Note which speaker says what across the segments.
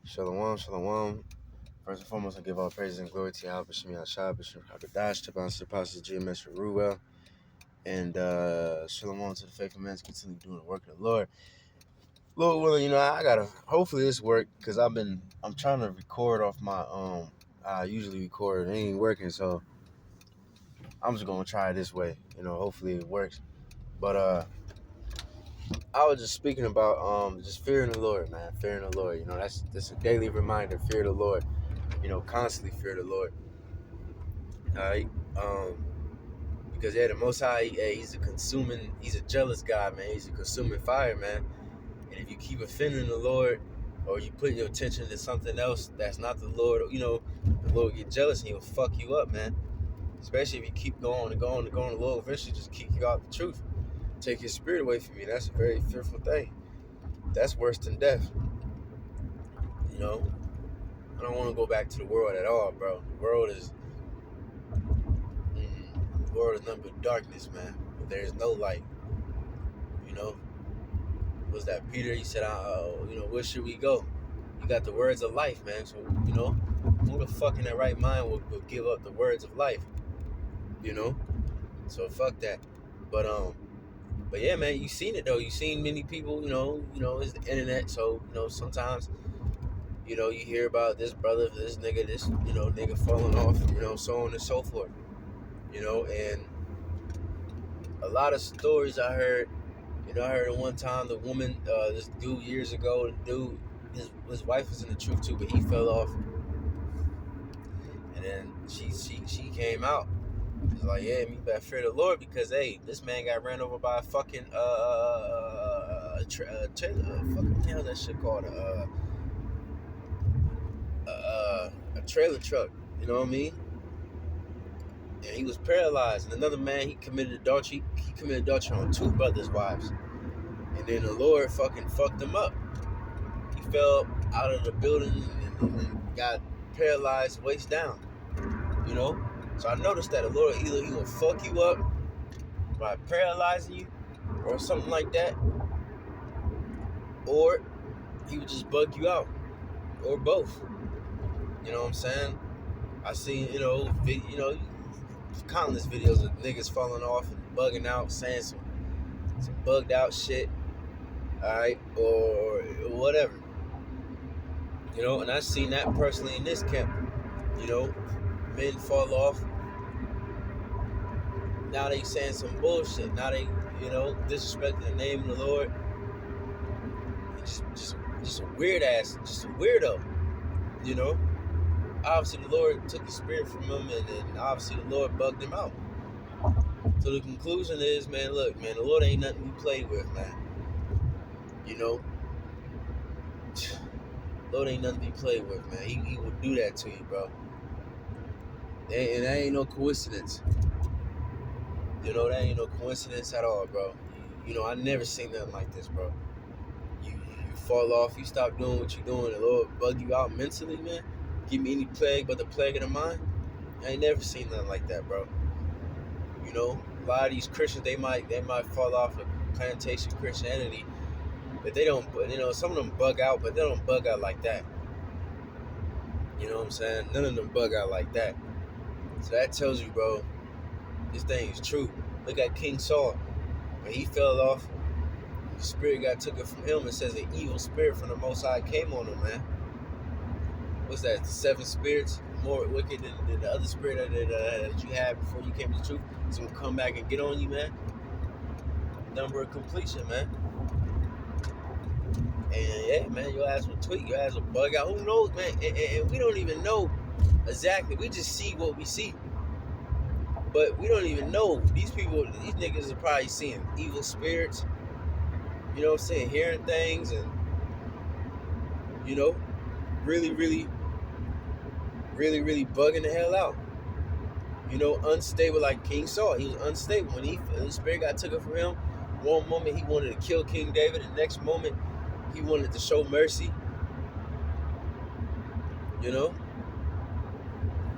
Speaker 1: Shalom, shalom. First and foremost, I give all praises and glory to Yahweh Shem Yahshua, Bishop Hakadosh, Tabon Apostle GMS Ruel, and shalom to the faithful men continue doing the work of the Lord. Lord willing, I gotta hopefully this work because I'm trying to record off my I usually record, it ain't working, so I'm just gonna try it this way. Hopefully it works. But I was just speaking about just fearing the Lord, man. Fearing the Lord. That's a daily reminder, fear the Lord. Constantly fear the Lord. All right. Because the Most High, he's a jealous God, man. He's a consuming fire, man. And if you keep offending the Lord, or you put your attention to something else that's not the Lord, the Lord get jealous and he'll fuck you up, man. Especially if you keep going and going and going, the Lord eventually just kick you out the truth. Take his spirit away from you. That's a very fearful thing. That's worse than death. I don't want to go back to the world at all, bro. The world is nothing but darkness, man. But there is no light. Was that Peter? He said, where should we go? You got the words of life, man. So, who the fuck in their right mind will give up the words of life? So fuck that. But yeah, man, you seen it though. You seen many people, it's the internet. So, sometimes, you hear about this brother, this nigga, nigga falling off, so on and so forth. And a lot of stories I heard. I heard at one time the woman, this dude years ago, his wife was in the truth too, but he fell off. And then she came out. She's like, yeah, you better fear the Lord because, hey, this man got ran over by a fucking trailer. Fucking what the hell is that shit called? A trailer truck. You know what I mean? And he was paralyzed. And another man, he committed adultery. He committed adultery on two brothers' wives. And then the Lord fucking fucked him up. He fell out of the building and got paralyzed waist down. So I noticed that the Lord, either he will fuck you up by paralyzing you or something like that, or he would just bug you out, or both. You know what I'm saying? I seen, countless videos of niggas falling off and bugging out, saying some bugged out shit, alright, or whatever. And I seen that personally in this camp. Men fall off. Now they saying some bullshit. Now they, disrespecting the name of the Lord. Just a weird ass, just a weirdo. Obviously the Lord took the spirit from him, and then obviously the Lord bugged him out. So the conclusion is, man, look, man, the Lord ain't nothing to be played with, man. Lord ain't nothing to be played with, man. He will do that to you, bro. And that ain't no coincidence. That ain't no coincidence at all, bro. I never seen nothing like this, bro. You fall off, you stop doing what you're doing, the Lord bug you out mentally, man. Give me any plague but the plague of the mind. I ain't never seen nothing like that, bro. A lot of these Christians, they might fall off of plantation Christianity, but they don't, some of them bug out, but they don't bug out like that. You know what I'm saying? None of them bug out like that. So that tells you, bro, this thing is true. Look at King Saul. When he fell off, the spirit God took it from him. It says an evil spirit from the Most High came on him, man. What's that? The 7 spirits more wicked than the other spirit that you had before you came to the truth. It's gonna come back and get on you, man. Number of completion, man. And yeah, man, your ass will tweak, your ass will bug out. Who knows, man? And we don't even know exactly. We just see what we see. But we don't even know. These niggas are probably seeing evil spirits. You know what I'm saying? Hearing things and, really, really, really, really bugging the hell out. Unstable like King Saul. He was unstable. When the spirit God took it from him, one moment he wanted to kill King David. The next moment he wanted to show mercy.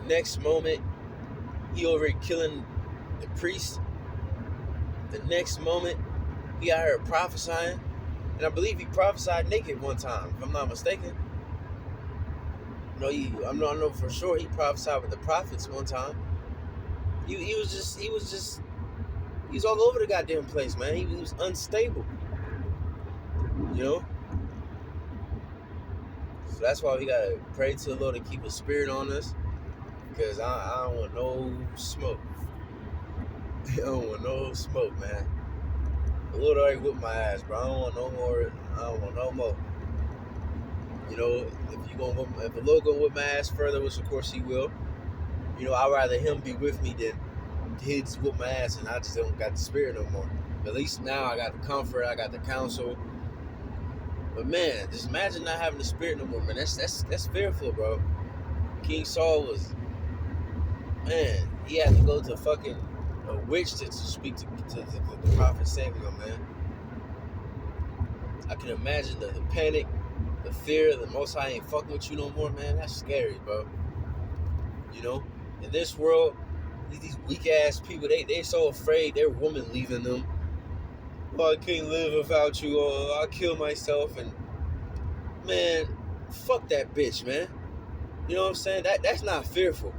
Speaker 1: Next moment he already killing the priest. The next moment he got her prophesying. And I believe he prophesied naked one time, if I'm not mistaken. I know for sure he prophesied with the prophets one time. He was all over the goddamn place, man. He was unstable, you know. So that's why we gotta pray to the Lord to keep His Spirit on us, because I don't want no smoke. I don't want no smoke, man. The Lord already whipped my ass, bro. I don't want no more. I don't want no more. You know, if the Lord gonna whip my ass further, which of course He will. You know, I'd rather Him be with me than He just whip my ass and I just don't got the Spirit no more. At least now I got the comfort, I got the counsel. But man, just imagine not having the Spirit no more, man. That's fearful, bro. King Saul was, man, he had to go to fucking a witch to speak to the prophet Samuel, man. I can imagine the panic, the fear, the Most High ain't fucking with you no more, man. That's scary, bro. You know, in this world, these weak ass people, they so afraid their woman leaving them. Oh, I can't live without you, or I'll kill myself. And man, fuck that bitch, man. You know what I'm saying? That's not fearful.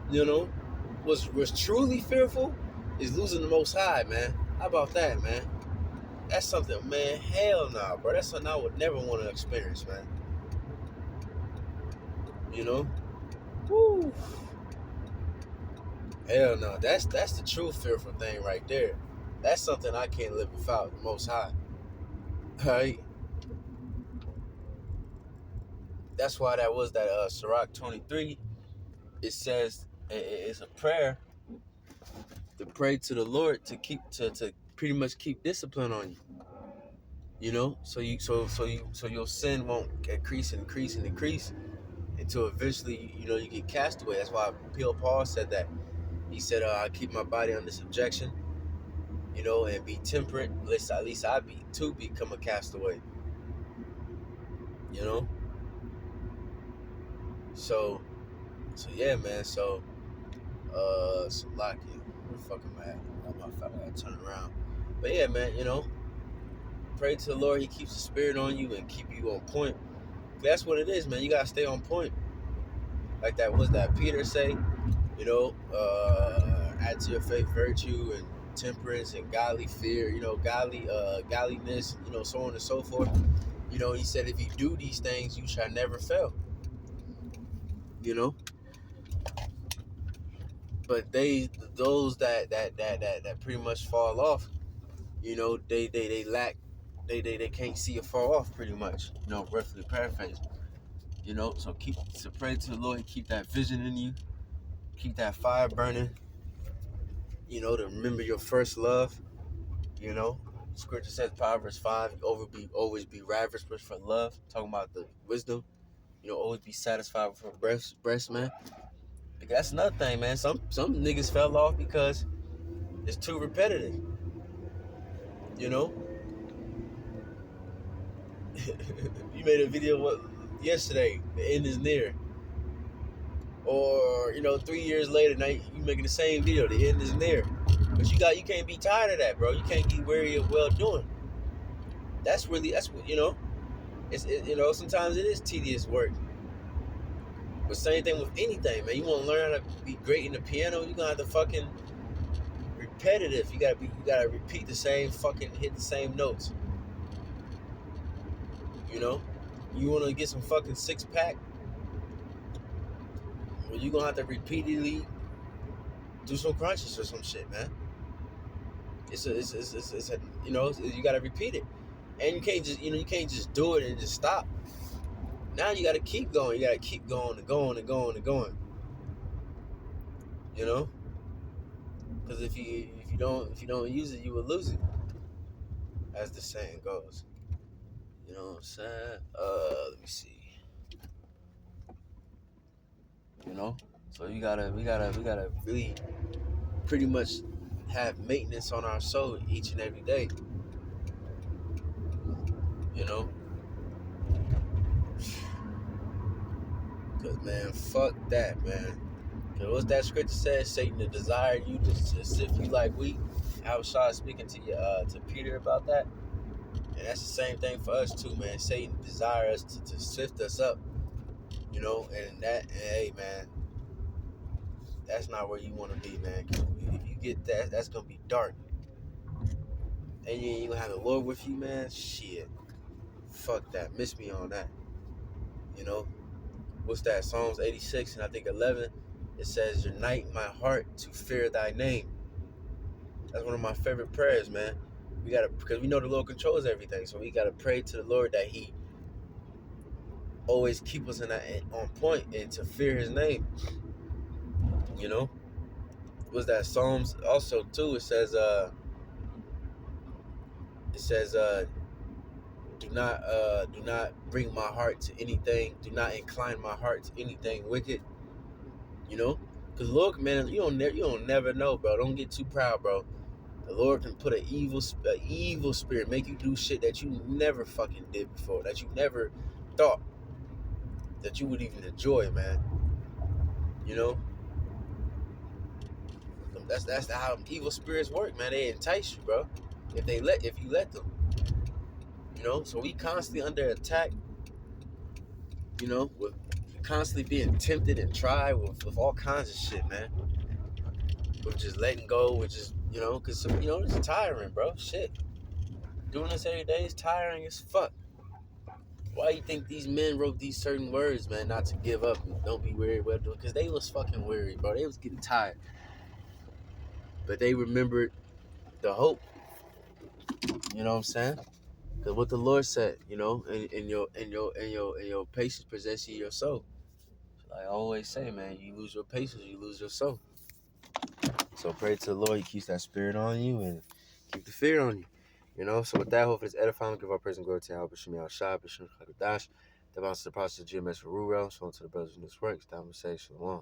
Speaker 1: You know, what's truly fearful is losing the Most High, man. How about that, man? That's something, man. Hell nah, bro. That's something I would never want to experience, man. You know? Woo. Hell no. That's the true fearful thing right there. That's something I can't live without, the Most High. Right? That's why that was that Sirach 23. It says it's a prayer to pray to the Lord to keep to pretty much keep discipline on you. You know, so your sin won't increase until eventually you get cast away. That's why Paul said that. He said, "I keep my body under subjection, and be temperate. At least I become a castaway." You know. So yeah, man. So lucky. Where the fuck am I at? I gotta turn around. But yeah, man. Pray to the Lord. He keeps the Spirit on you and keep you on point. That's what it is, man. You gotta stay on point. Like that was that Peter say, add to your faith virtue and temperance and godly fear, godliness, so on and so forth. He said if you do these things, you shall never fail. But those that pretty much fall off, they lack, they can't see it fall off pretty much. Roughly paraphrase. So pray to the Lord, keep that vision in you, keep that fire burning. To remember your first love. Scripture says Proverbs 5, always be ravished for love. Talking about the wisdom. Always be satisfied with her breast, man. That's another thing, man. Some niggas fell off because it's too repetitive. You made a video yesterday, the end is near. Or 3 years later, now you making the same video, the end is near. But you can't be tired of that, bro. You can't get weary of well doing. That's what it's sometimes it is tedious work. But same thing with anything, man. You want to learn how to be great in the piano, you're gonna have to fucking repetitive. You gotta repeat the same hit the same notes. You want to get some fucking 6-pack, well, you're gonna have to repeatedly do some crunches or some shit, man. You gotta repeat it, and you can't just do it and just stop. Now you gotta keep going. You gotta keep going and going and going and going. Because if you don't use it, you will lose it, as the saying goes. You know what I'm saying? Let me see. So we gotta really pretty much have maintenance on our soul each and every day. Cause man, fuck that, man. Cause what's that scripture says? Satan to desire you to sift you like wheat. I was speaking to you, to Peter about that, and that's the same thing for us too, man. Satan desires us to sift us up. You know, and hey, man, that's not where you want to be, man. 'Cause if you get that, that's gonna be dark. And you ain't gonna have the Lord with you, man. Shit, fuck that. Miss me on that. You know, what's that? Psalms 86 and I think 11. It says, "Unite my heart to fear Thy name." That's one of my favorite prayers, man. We gotta, because we know the Lord controls everything, so we gotta pray to the Lord that He always keep us in that on point and to fear His name. You know, was that Psalms also too? It says, do not bring my heart to anything. Do not incline my heart to anything wicked. You know, because look, man, you don't never know, bro. Don't get too proud, bro. The Lord can put an evil spirit, make you do shit that you never fucking did before, that you never thought that you would even enjoy, man. You know, that's how evil spirits work, man. They entice you, bro. If you let them, you know. So we constantly under attack, you know, with constantly being tempted and tried with all kinds of shit, man. With just letting go, with just, you know, because, you know, it's tiring, bro. Shit. Doing this every day is tiring as fuck. Why you think these men wrote these certain words, man? Not to give up and don't be weary, because they was fucking weary, bro. They was getting tired, but they remembered the hope. You know what I'm saying? Because what the Lord said, you know, in your patience possess ye your soul. Like I always say, man, you lose your patience, you lose your soul. So pray to the Lord, He keeps that spirit on you and keep the fear on you. You know, so with that, hopefully it's edifying. Give our praise and glory to Yahweh B'Shem Yahshua, B'Shem Chagadash, the bounce to the process of GMS for Rural, so on to the brothers in this works. Time to say Shalom.